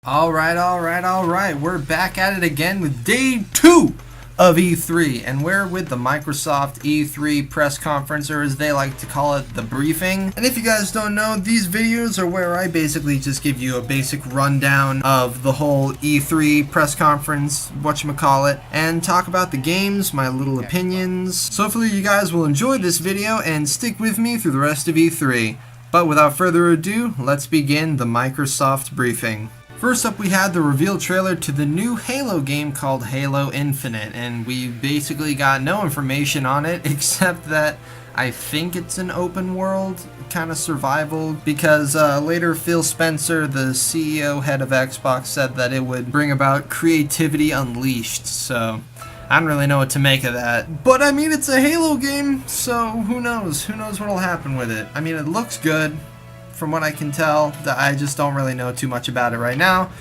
Alright, we're back at it again with day 2 of E3, and we're with the Microsoft E3 press conference, or as they like to call it, the briefing. And if you guys don't know, these videos are where I basically just give you a basic rundown of the whole E3 press conference, whatchamacallit, and talk about the games, my little opinions. So hopefully you guys will enjoy this video and stick with me through the rest of E3. But without further ado, let's begin the Microsoft briefing. First up, we had the reveal trailer to the new Halo game called Halo Infinite, and we basically got no information on it except that I think it's an open world kind of survival, because later Phil Spencer, the CEO head of Xbox, said that it would bring about creativity unleashed, so I don't really know what to make of that. But I mean, it's a Halo game, so who knows? Who knows what'll happen with it? I mean, it looks good. From what I can tell, I just don't really know too much about it right now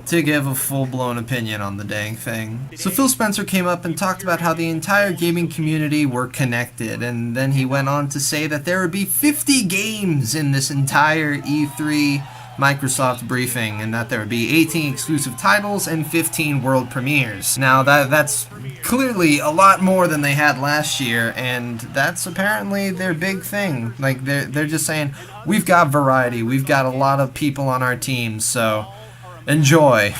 to give a full-blown opinion on the dang thing. So Phil Spencer came up and talked about how the entire gaming community were connected, and then he went on to say that there would be 50 games in this entire E3 Microsoft briefing, and that there would be 18 exclusive titles and 15 world premieres. Now that's clearly a lot more than they had last year, and that's apparently their big thing. Like, they're just saying, we've got variety, we've got a lot of people on our team, so enjoy.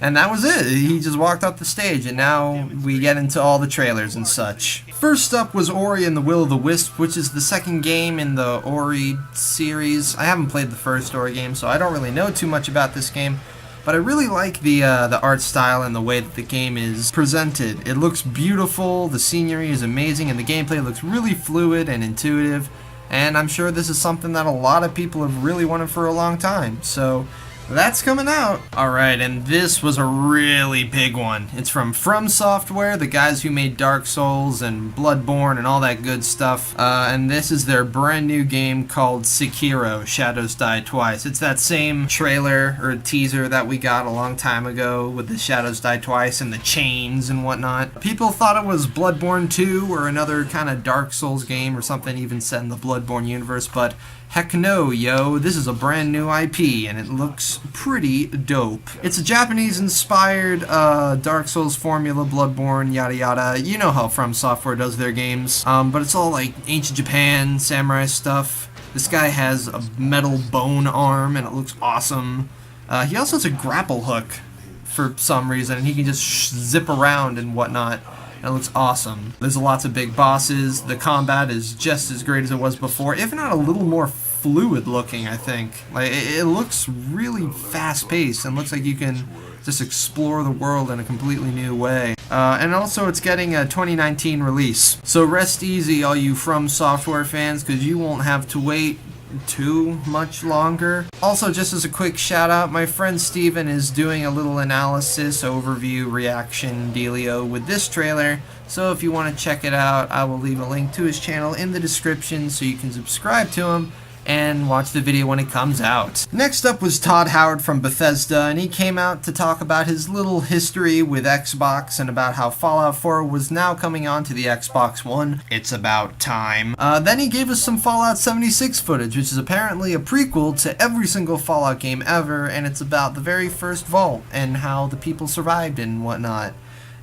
And that was it. He just walked off the stage, and now we get into all the trailers and such. First up was Ori and the Will of the Wisp, which is the second game in the Ori series. I haven't played the first Ori game, so I don't really know too much about this game, but I really like the art style and the way that the game is presented. It looks beautiful, the scenery is amazing, and the gameplay looks really fluid and intuitive, and I'm sure this is something that a lot of people have really wanted for a long time, so that's coming out. Alright, and this was a really big one. It's from Software, the guys who made Dark Souls and Bloodborne and all that good stuff. And this is their brand new game called Sekiro: Shadows Die Twice. It's that same trailer or teaser that we got a long time ago with the Shadows Die Twice and the chains and whatnot. People thought it was Bloodborne 2 or another kind of Dark Souls game or something even set in the Bloodborne universe, but heck no, yo, this is a brand new IP, and it looks pretty dope. It's a Japanese-inspired Dark Souls formula, Bloodborne, yada yada. You know how From Software does their games, but it's all like ancient Japan, samurai stuff. This guy has a metal bone arm, and it looks awesome. He also has a grapple hook for some reason, and he can just zip around and whatnot. It looks awesome. There's lots of big bosses. The combat is just as great as it was before, if not a little more fluid looking, I think. Like, it looks really fast-paced and looks like you can just explore the world in a completely new way. And also it's getting a 2019 release. So rest easy, all you From Software fans, because you won't have to wait too much longer. Also, just as a quick shout out, my friend Steven is doing a little analysis, overview, reaction dealio with this trailer, so if you want to check it out, I will leave a link to his channel in the description so you can subscribe to him and watch the video when it comes out. Next up was Todd Howard from Bethesda, and he came out to talk about his little history with Xbox and about how Fallout 4 was now coming on to the Xbox One. It's about time. Then he gave us some Fallout 76 footage, which is apparently a prequel to every single Fallout game ever, and it's about the very first vault and how the people survived and whatnot.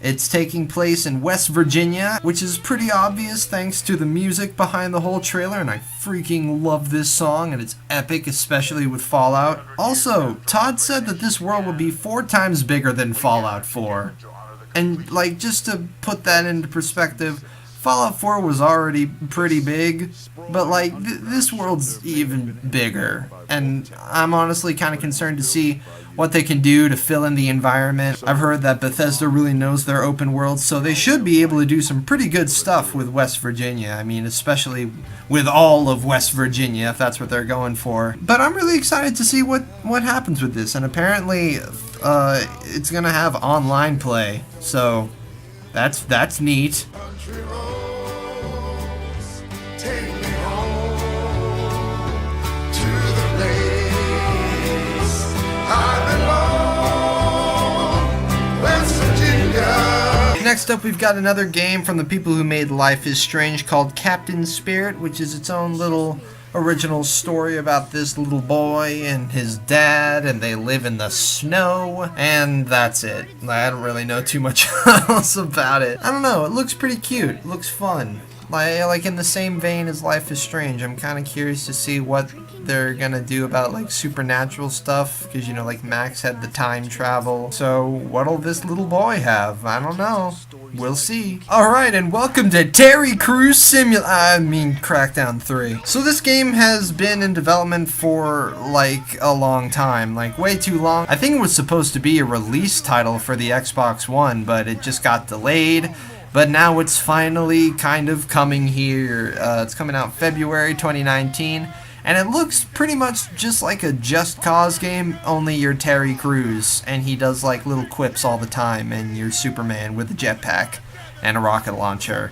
It's taking place in West Virginia, which is pretty obvious thanks to the music behind the whole trailer, and I freaking love this song, and it's epic, especially with Fallout. Also, Todd said that this world will be 4 times bigger than Fallout 4. And, like, just to put that into perspective, Fallout 4 was already pretty big, but, like, this world's even bigger. And I'm honestly kind of concerned to see what they can do to fill in the environment. I've heard that Bethesda really knows their open world, so they should be able to do some pretty good stuff with West Virginia. I mean, especially with all of West Virginia, if that's what they're going for. But I'm really excited to see what happens with this, and apparently it's gonna have online play, so that's neat. Next up, we've got another game from the people who made Life is Strange called Captain Spirit, which is its own little original story about this little boy and his dad, and they live in the snow, and that's it. I don't really know too much else about it. I don't know, it looks pretty cute, it looks fun. Like in the same vein as Life is Strange, I'm kind of curious to see what they're gonna do about like supernatural stuff, because you know, like Max had the time travel. So what'll this little boy have? I don't know. We'll see. Alright, and welcome to Terry Crews Crackdown 3. So this game has been in development for like a long time, like way too long. I think it was supposed to be a release title for the Xbox One, but it just got delayed. But now it's finally kind of coming here. It's coming out February 2019. And it looks pretty much just like a Just Cause game, only you're Terry Crews, and he does like little quips all the time, and you're Superman with a jetpack, and a rocket launcher,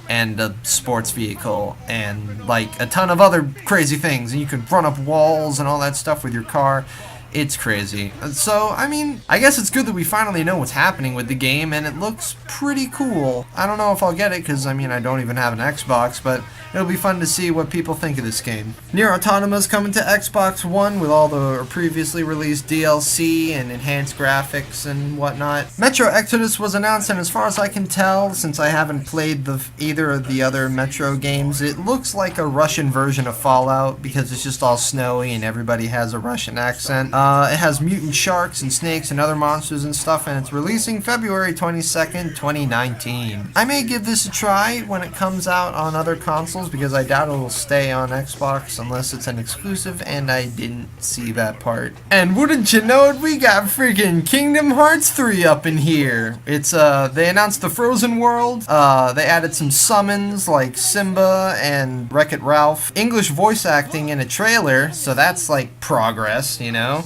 and a sports vehicle, and like a ton of other crazy things, and you can run up walls and all that stuff with your car. It's crazy. So, I mean, I guess it's good that we finally know what's happening with the game, and it looks pretty cool. I don't know if I'll get it, because, I mean, I don't even have an Xbox, but it'll be fun to see what people think of this game. Nier Automata's coming to Xbox One with all the previously released DLC and enhanced graphics and whatnot. Metro Exodus was announced, and as far as I can tell, since I haven't played either of the other Metro games, it looks like a Russian version of Fallout, because it's just all snowy and everybody has a Russian accent. It has mutant sharks and snakes and other monsters and stuff, and it's releasing February 22nd, 2019. I may give this a try when it comes out on other consoles, because I doubt it'll stay on Xbox unless it's an exclusive, and I didn't see that part. And wouldn't you know it, we got freaking Kingdom Hearts 3 up in here. It's they announced the Frozen World. They added some summons like Simba and Wreck-It Ralph. English voice acting in a trailer, so that's like progress, you know.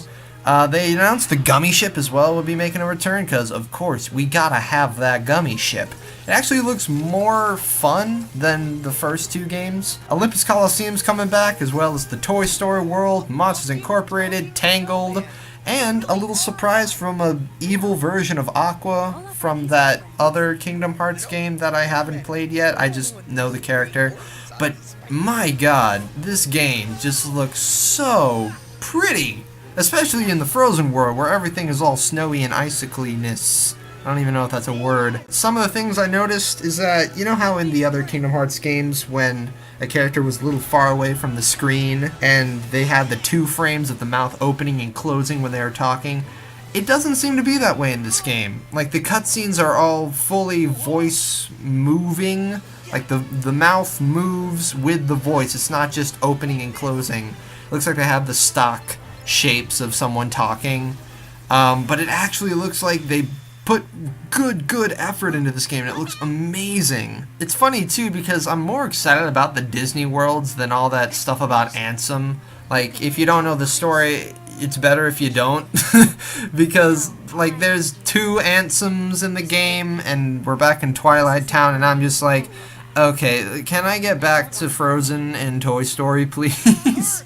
They announced the Gummy Ship as well will be making a return, because of course we gotta have that Gummy Ship. It actually looks more fun than the first two games. Olympus Coliseum's coming back, as well as the Toy Story World, Monsters Incorporated, Tangled, and a little surprise from an evil version of Aqua from that other Kingdom Hearts game that I haven't played yet. I just know the character. But my god, this game just looks so pretty. Especially in the Frozen World, where everything is all snowy and icicliness. I don't even know if that's a word. Some of the things I noticed is that, you know how in the other Kingdom Hearts games, when a character was a little far away from the screen, and they had the two frames of the mouth opening and closing when they were talking? It doesn't seem to be that way in this game. Like, the cutscenes are all fully voice moving. Like, the mouth moves with the voice. It's not just opening and closing. It looks like they have the stock shapes of someone talking, but it actually looks like they put good effort into this game, and it looks amazing. It's funny too, because I'm more excited about the Disney worlds than all that stuff about Ansem. Like, if you don't know the story, it's better if you don't, because like there's two Ansems in the game, and we're back in Twilight Town, and I'm just like, okay, can I get back to Frozen and Toy Story, please?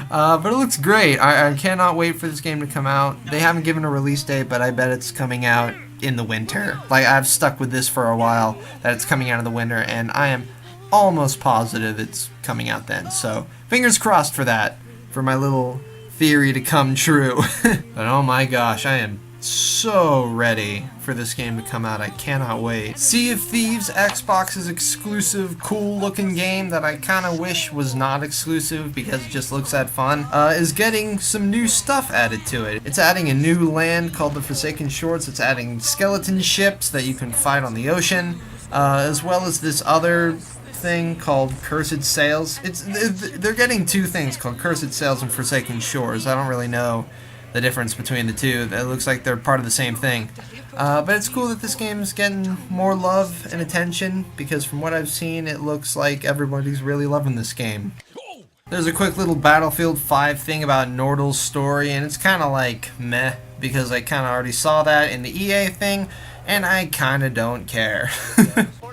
But it looks great. I cannot wait for this game to come out. They haven't given a release date, but I bet it's coming out in the winter. Like, I've stuck with this for a while, that it's coming out in the winter, and I am almost positive it's coming out then. So, fingers crossed for that, for my little theory to come true. But oh my gosh, I am so ready for this game to come out. I cannot wait. Sea of Thieves, Xbox's exclusive, cool-looking game that I kind of wish was not exclusive because it just looks that fun, is getting some new stuff added to it. It's adding a new land called the Forsaken Shores. It's adding skeleton ships that you can fight on the ocean, as well as this other thing called Cursed Sails. They're getting two things called Cursed Sails and Forsaken Shores. I don't really know the difference between the two. It looks like they're part of the same thing. But it's cool that this game is getting more love and attention, because from what I've seen, it looks like everybody's really loving this game. There's a quick little Battlefield 5 thing about Nordal's story, and it's kind of like meh, because I kind of already saw that in the EA thing, and I kind of don't care.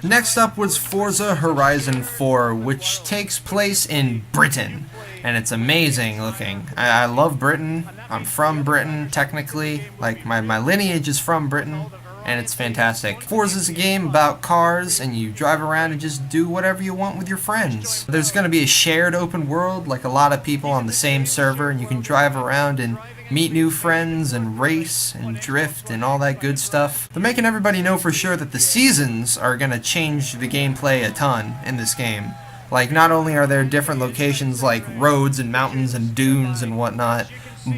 Next up was Forza Horizon 4, which takes place in Britain, and it's amazing looking. I love Britain. I'm from Britain, technically. Like, my lineage is from Britain, and it's fantastic. Forza's a game about cars, and you drive around and just do whatever you want with your friends. There's going to be a shared open world, like a lot of people on the same server, and you can drive around and meet new friends and race and drift and all that good stuff. They're making everybody know for sure that the seasons are going to change the gameplay a ton in this game. Like, not only are there different locations like roads and mountains and dunes and whatnot,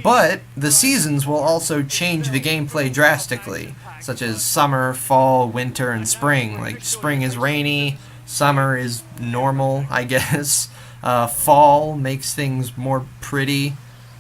but the seasons will also change the gameplay drastically, such as summer, fall, winter, and spring. Like, spring is rainy, summer is normal, I guess. Fall makes things more pretty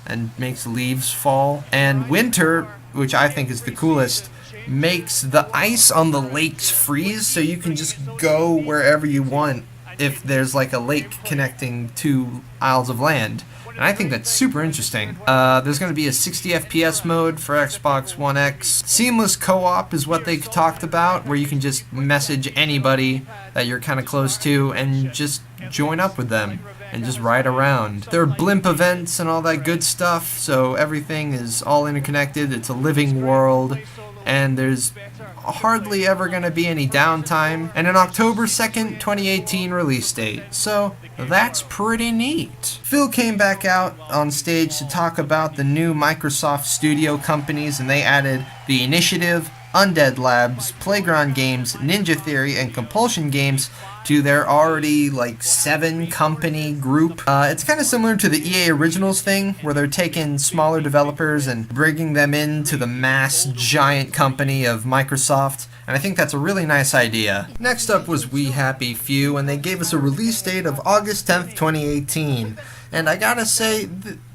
and makes leaves fall. And winter, which I think is the coolest, makes the ice on the lakes freeze, so you can just go wherever you want if there's like a lake connecting two isles of land. And I think that's super interesting. There's going to be a 60 FPS mode for Xbox One X. Seamless co-op is what they talked about, where you can just message anybody that you're kind of close to and just join up with them and just ride around. There are blimp events and all that good stuff, so everything is all interconnected. It's a living world, and there's hardly ever going to be any downtime, and an October 2nd, 2018 release date. So that's pretty neat. Phil came back out on stage to talk about the new Microsoft Studio companies, and they added The Initiative, Undead Labs, Playground Games, Ninja Theory, and Compulsion Games to their already like 7-company group. It's kind of similar to the EA Originals thing, where they're taking smaller developers and bringing them into the mass giant company of Microsoft, and I think that's a really nice idea. Next up was We Happy Few, and they gave us a release date of August 10th, 2018. And I gotta say,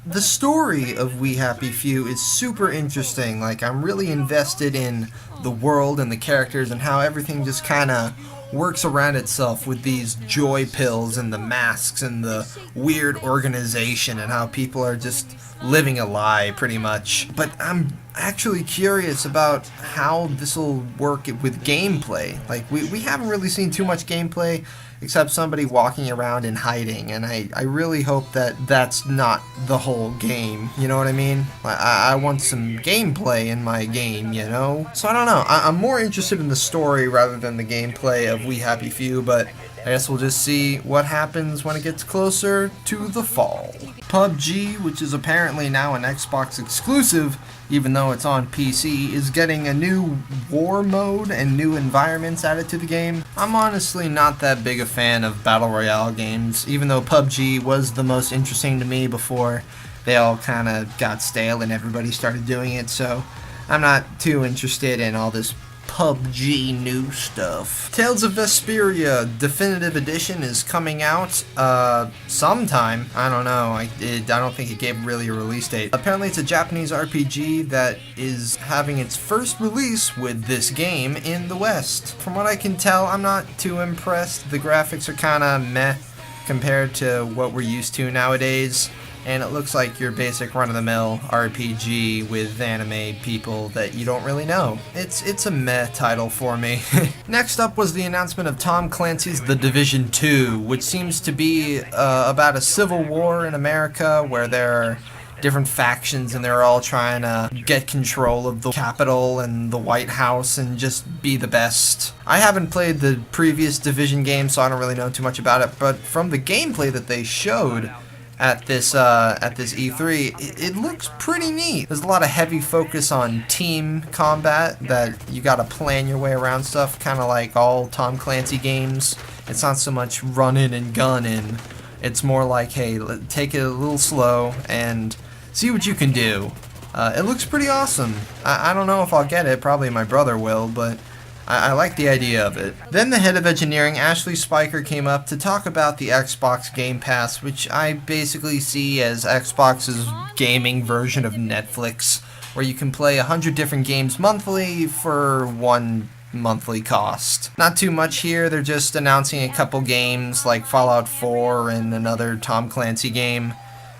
the story of We Happy Few is super interesting. Like, I'm really invested in the world and the characters and how everything just kind of works around itself with these joy pills and the masks and the weird organization and how people are just living a lie, pretty much. But I'm actually curious about how this will work with gameplay. Like, we haven't really seen too much gameplay except somebody walking around and hiding, and I really hope that that's not the whole game, you know what I mean? I want some gameplay in my game, you know? So I don't know, I'm more interested in the story rather than the gameplay of We Happy Few, but I guess we'll just see what happens when it gets closer to the fall. PUBG, which is apparently now an Xbox exclusive, even though it's on PC, is getting a new war mode and new environments added to the game. I'm honestly not that big a fan of Battle Royale games, even though PUBG was the most interesting to me before they all kind of got stale and everybody started doing it, so I'm not too interested in all this PUBG new stuff. Tales of Vesperia Definitive Edition is coming out sometime. I don't know. I don't think it gave really a release date. Apparently it's a Japanese RPG that is having its first release with this game in the West. From what I can tell, I'm not too impressed. The graphics are kind of meh compared to what we're used to nowadays. And it looks like your basic run-of-the-mill RPG with anime people that you don't really know. It's a meh title for me. Next up was the announcement of Tom Clancy's The Division 2, which seems to be about a civil war in America where there are different factions and they're all trying to get control of the Capitol and the White House and just be the best. I haven't played the previous Division game, so I don't really know too much about it, but from the gameplay that they showed at this E3, it looks pretty neat. There's a lot of heavy focus on team combat, that you gotta plan your way around stuff, kind of like all Tom Clancy games. It's not so much running and gunning. It's more like, hey, take it a little slow and see what you can do. It looks pretty awesome. I don't know if I'll get it, probably my brother will, but I like the idea of it. Then the head of engineering, Ashley Spiker, came up to talk about the Xbox Game Pass, which I basically see as Xbox's gaming version of Netflix, where you can play 100 different games monthly for one monthly cost. Not too much here, they're just announcing a couple games like Fallout 4 and another Tom Clancy game.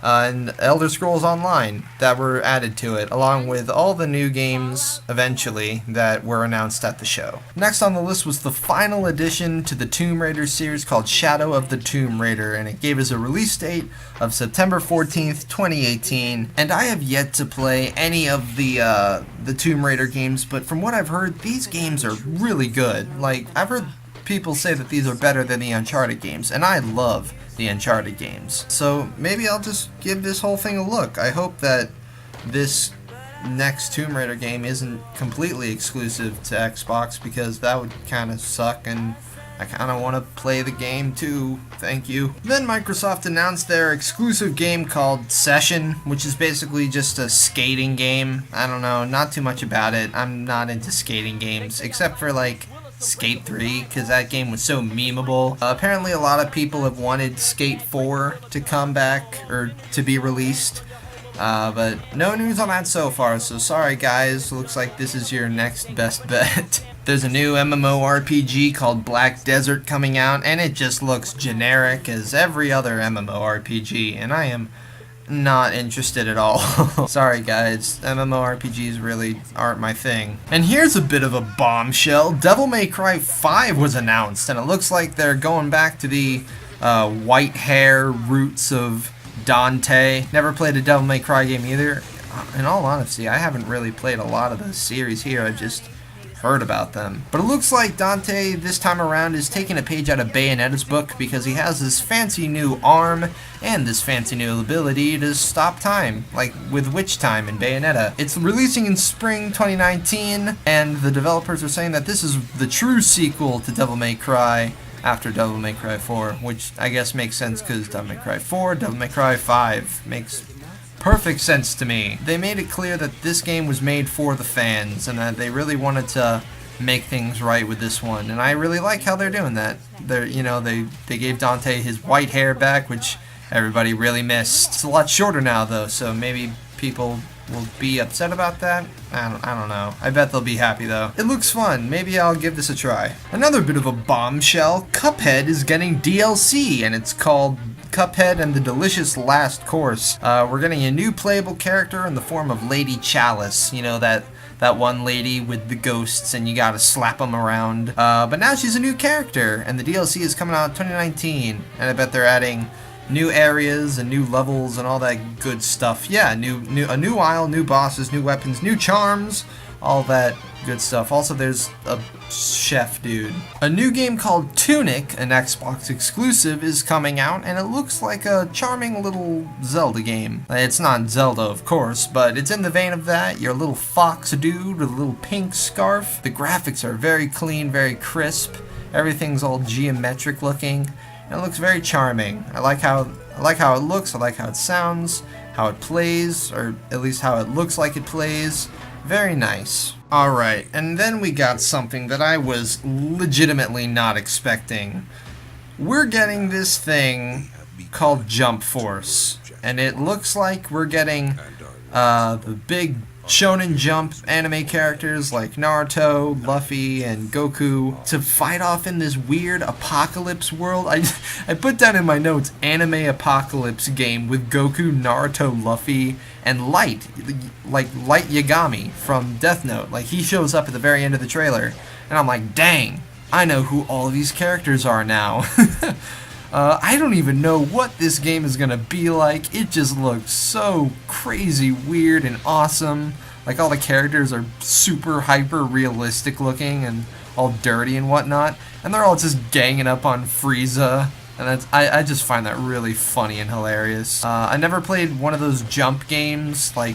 and Elder Scrolls Online that were added to it, along with all the new games eventually that were announced at the show. Next on the list was the final addition to the Tomb Raider series called Shadow of the Tomb Raider, and it gave us a release date of September 14th, 2018, and I have yet to play any of the Tomb Raider games, but from what I've heard, these games are really good. Like, I've heard people say that these are better than the Uncharted games, and I love the Uncharted games. So maybe I'll just give this whole thing a look. I hope that this next Tomb Raider game isn't completely exclusive to Xbox, because that would kind of suck, and I kind of want to play the game too. Thank you. Then Microsoft announced their exclusive game called Session, which is basically just a skating game. I don't know, not too much about it. I'm not into skating games, except for like Skate 3, because that game was so memeable. Apparently a lot of people have wanted Skate 4 to come back, or to be released, but no news on that so far, so sorry guys, looks like this is your next best bet. There's a new MMORPG called Black Desert coming out, and it just looks generic as every other MMORPG, and I am not interested at all. Sorry guys, MMORPGs really aren't my thing. And here's a bit of a bombshell. Devil May Cry 5 was announced, and it looks like they're going back to the white hair roots of Dante. Never played a Devil May Cry game either. In all honesty, I haven't really played a lot of the series here. I've just heard about them. But it looks like Dante this time around is taking a page out of Bayonetta's book, because he has this fancy new arm and this fancy new ability to stop time, like with Witch Time in Bayonetta. It's releasing in spring 2019, and the developers are saying that this is the true sequel to Devil May Cry after Devil May Cry 4, which I guess makes sense because Devil May Cry 4, Devil May Cry 5 makes perfect sense to me. They made it clear that this game was made for the fans, and that they really wanted to make things right with this one, and I really like how they're doing that. They gave Dante his white hair back, which everybody really missed. It's a lot shorter now though, so maybe people will be upset about that. I don't know. I bet they'll be happy though. It looks fun. Maybe I'll give this a try. Another bit of a bombshell. Cuphead is getting DLC, and it's called Cuphead and the Delicious Last Course. We're getting a new playable character in the form of Lady Chalice. You know, that one lady with the ghosts, and you gotta slap them around. But now she's a new character, and the DLC is coming out in 2019, and I bet they're adding new areas and new levels and all that good stuff. Yeah, a new isle, new bosses, new weapons, new charms, all that good stuff. Also, there's a chef dude. A new game called Tunic, an Xbox exclusive, is coming out, and it looks like a charming little Zelda game. It's not Zelda, of course, but it's in the vein of that. You're a little fox dude with a little pink scarf. The graphics are very clean, very crisp. Everything's all geometric looking, and it looks very charming. I like how it looks, I like how it sounds, how it plays, or at least how it looks like it plays. Very nice. Alright, and then we got something that I was legitimately not expecting. We're getting this thing called Jump Force, and it looks like we're getting the big Shonen Jump anime characters like Naruto, Luffy, and Goku to fight off in this weird apocalypse world. I put down in my notes, anime apocalypse game with Goku, Naruto, Luffy, and Light Yagami from Death Note. Like, he shows up at the very end of the trailer, and I'm like, dang, I know who all these characters are now. I don't even know what this game is gonna be like. It just looks so crazy weird and awesome. Like, all the characters are super hyper realistic looking and all dirty and whatnot, and they're all just ganging up on Frieza, and I just find that really funny and hilarious. I never played one of those jump games, like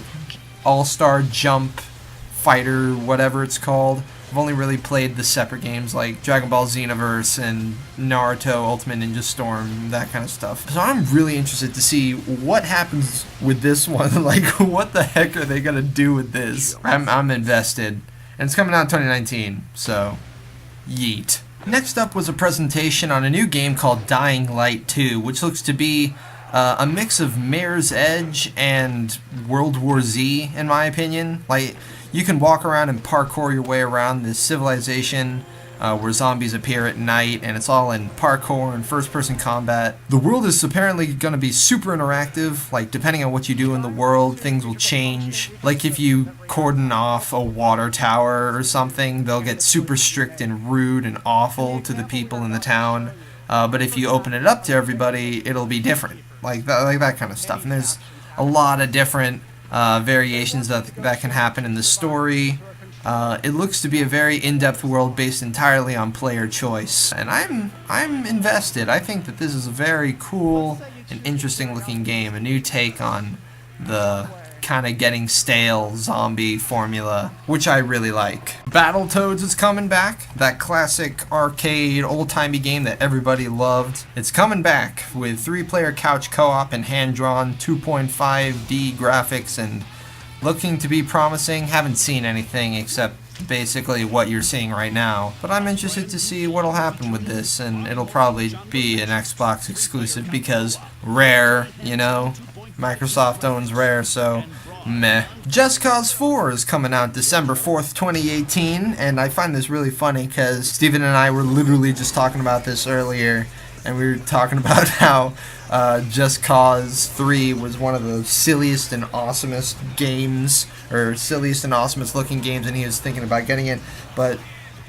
All-Star Jump Fighter, whatever it's called. I've only really played the separate games like Dragon Ball Xenoverse and Naruto Ultimate Ninja Storm, that kind of stuff. So I'm really interested to see what happens with this one. Like, what the heck are they gonna do with this? I'm invested. And it's coming out in 2019, so yeet. Next up was a presentation on a new game called Dying Light 2, which looks to be a mix of Mirror's Edge and World War Z, in my opinion. Like, you can walk around and parkour your way around this civilization where zombies appear at night, and it's all in parkour and first-person combat. The world is apparently going to be super interactive. Like, depending on what you do in the world, things will change. Like, if you cordon off a water tower or something, they'll get super strict and rude and awful to the people in the town. But if you open it up to everybody, it'll be different. Like that kind of stuff. And there's a lot of different variations that can happen in the story. It looks to be a very in-depth world based entirely on player choice, and I'm invested. I think that this is a very cool and interesting looking game, a new take on the kind of getting stale zombie formula, which I really like. Battletoads is coming back, that classic arcade old-timey game that everybody loved. It's coming back with 3-player couch co-op and hand-drawn 2.5D graphics and looking to be promising. Haven't seen anything except basically what you're seeing right now, but I'm interested to see what'll happen with this, and it'll probably be an Xbox exclusive because Rare, you know, Microsoft owns Rare, so meh. Just Cause 4 is coming out December 4th, 2018, and I find this really funny because Steven and I were literally just talking about this earlier, and we were talking about how Just Cause 3 was one of the silliest and awesomest games, or silliest and awesomest looking games, and he was thinking about getting it, but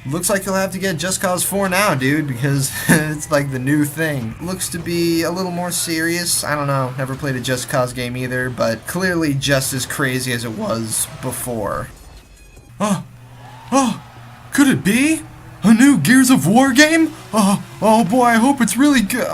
looks like you'll have to get Just Cause 4 now, dude, because it's like the new thing. Looks to be a little more serious. I don't know, never played a Just Cause game either, but clearly just as crazy as it was before. Oh, could it be? A new Gears of War game? Oh boy, I hope it's really good.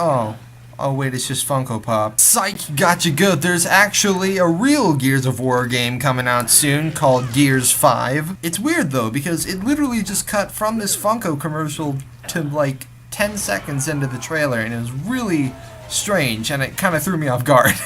Oh wait, it's just Funko Pop. Psych, gotcha good. There's actually a real Gears of War game coming out soon called Gears 5. It's weird though, because it literally just cut from this Funko commercial to like 10 seconds into the trailer, and it was really strange, and it kind of threw me off guard.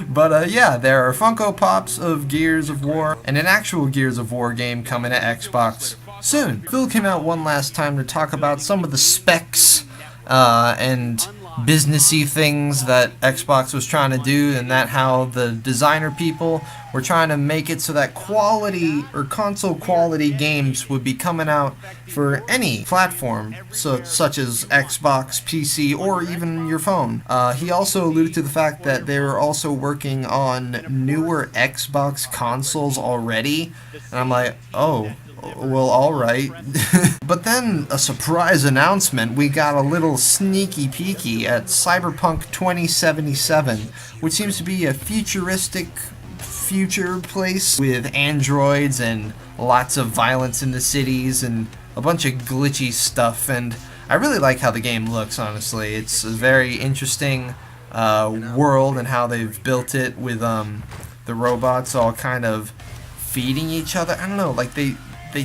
But yeah, there are Funko Pops of Gears of War, and an actual Gears of War game coming to Xbox soon. Phil came out one last time to talk about some of the specs and businessy things that Xbox was trying to do, and that how the designer people were trying to make it so that quality or console quality games would be coming out for any platform, such as Xbox, PC, or even your phone. He also alluded to the fact that they were also working on newer Xbox consoles already, and I'm like, oh, well, alright. But then, a surprise announcement, we got a little sneaky peeky at Cyberpunk 2077, which seems to be a futuristic future place with androids and lots of violence in the cities and a bunch of glitchy stuff, and I really like how the game looks, honestly. It's a very interesting world and how they've built it with the robots all kind of feeding each other. I don't know, like they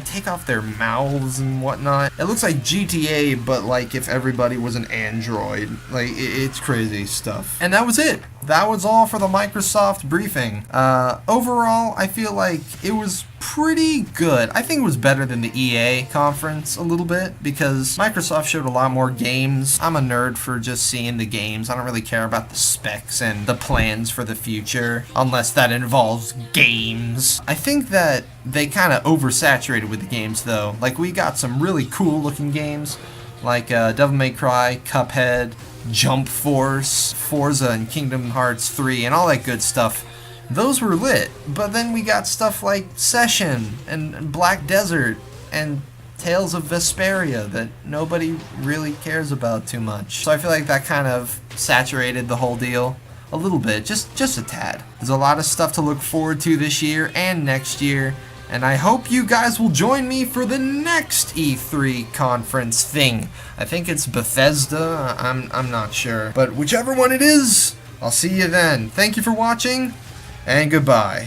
take off their mouths and whatnot. It looks like GTA, but like if everybody was an android. Like, it's crazy stuff. And that was it. That was all for the Microsoft briefing. Overall, I feel like it was pretty good. I think it was better than the EA conference a little bit, because Microsoft showed a lot more games. I'm a nerd for just seeing the games. I don't really care about the specs and the plans for the future, unless that involves games. I think that they kind of oversaturated with the games, though. Like, we got some really cool looking games, like Devil May Cry, Cuphead, Jump Force, Forza, and Kingdom Hearts 3, and all that good stuff. Those were lit, but then we got stuff like Session and Black Desert and Tales of Vesperia that nobody really cares about too much. So I feel like that kind of saturated the whole deal a little bit, just a tad. There's a lot of stuff to look forward to this year and next year, and I hope you guys will join me for the next E3 conference thing. I think it's Bethesda, I'm not sure. But whichever one it is, I'll see you then. Thank you for watching, and goodbye.